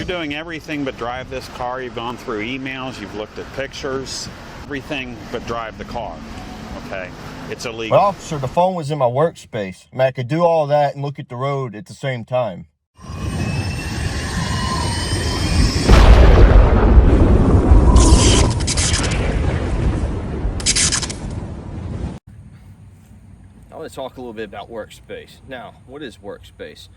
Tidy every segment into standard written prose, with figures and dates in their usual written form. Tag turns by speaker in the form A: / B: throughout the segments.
A: doing everything but drive this car. You've gone through emails, you've looked at pictures, everything but drive the car, okay? It's illegal.
B: Well, officer, the phone was in my workspace. I mean, I could do all that and look at the road at the same time.
C: I want to talk a little bit about Workspace. Now, what is Workspace?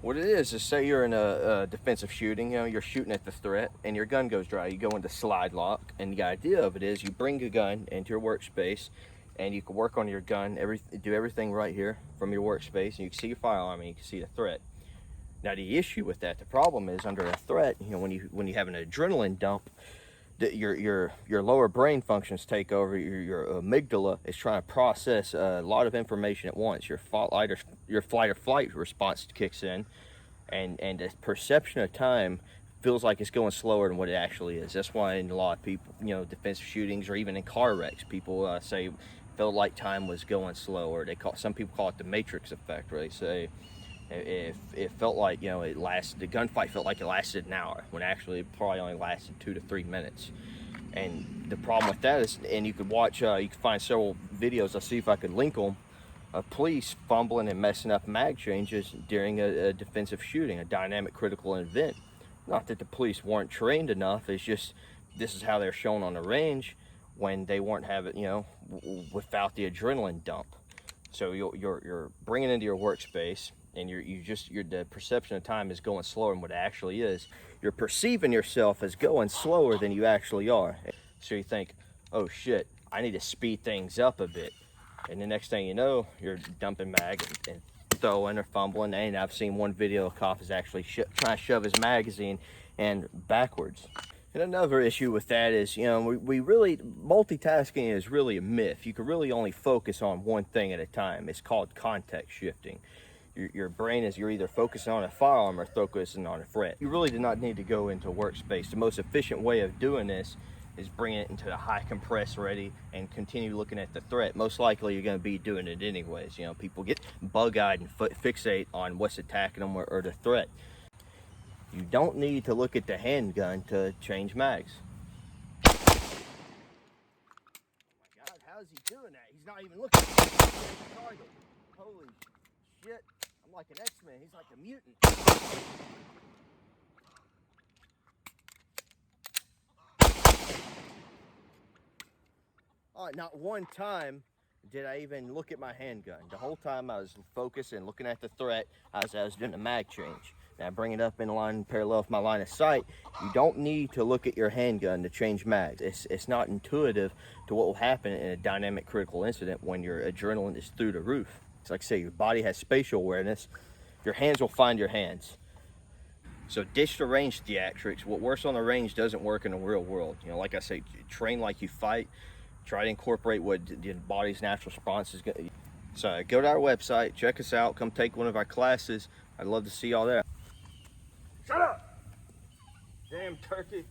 C: What it is say you're in a defensive shooting, you know, you're shooting at the threat and your gun goes dry. You go into slide lock, and the idea of it is you bring a gun into your workspace and you can work on your gun, do everything right here from your workspace, and you can see your firearm and you can see the threat. Now, the issue with that, the problem is under a threat, you know, when you have an adrenaline dump, your lower brain functions take over. Your amygdala is trying to process a lot of information at once. Your flight or flight response kicks in, and the perception of time feels like it's going slower than what it actually is. That's why in a lot of people, you know, defensive shootings or even in car wrecks, people say felt like time was going slower. Some people call it the Matrix effect, where they say it felt like, you know, the gunfight felt like it lasted an hour, when actually it probably only lasted 2 to 3 minutes. And the problem with that is, and you could watch, you can find several videos, I'll see if I could link them, of police fumbling and messing up mag changes during a defensive shooting, a dynamic critical event. Not that the police weren't trained enough, it's just this is how they're shown on the range when they weren't having, you know, without the adrenaline dump. So you're bringing into your workspace, and the perception of time is going slower than what it actually is. You're perceiving yourself as going slower than you actually are. So you think, oh shit, I need to speed things up a bit. And the next thing you know, you're dumping mag and throwing or fumbling. And I've seen one video of a cop is actually trying to shove his magazine and backwards. And another issue with that is, you know, we really, multitasking is really a myth. You can really only focus on one thing at a time. It's called context shifting. Your brain is, you're either focusing on a firearm or focusing on a threat. You really do not need to go into Workspace. The most efficient way of doing this is bringing it into a high compress ready and continue looking at the threat. Most likely you're going to be doing it anyways. You know, people get bug-eyed and fixate on what's attacking them or the threat. You don't need to look at the handgun to change mags. Oh my God, how is he doing that? He's not even looking at the target. Holy shit. I'm like an X-Men. He's like a mutant. All right, not one time did I even look at my handgun. The whole time I was focused and looking at the threat as I was doing the mag change. Now bring it up in line parallel with my line of sight. You don't need to look at your handgun to change mags. It's not intuitive to what will happen in a dynamic critical incident when your adrenaline is through the roof. It's like, say, your body has spatial awareness. Your hands will find your hands. So ditch the range theatrics. What works on the range doesn't work in the real world. You know, like I say, train like you fight. Try to incorporate what the body's natural response is. So go to our website, check us out, come take one of our classes. I'd love to see y'all there. Shut up! Damn turkey.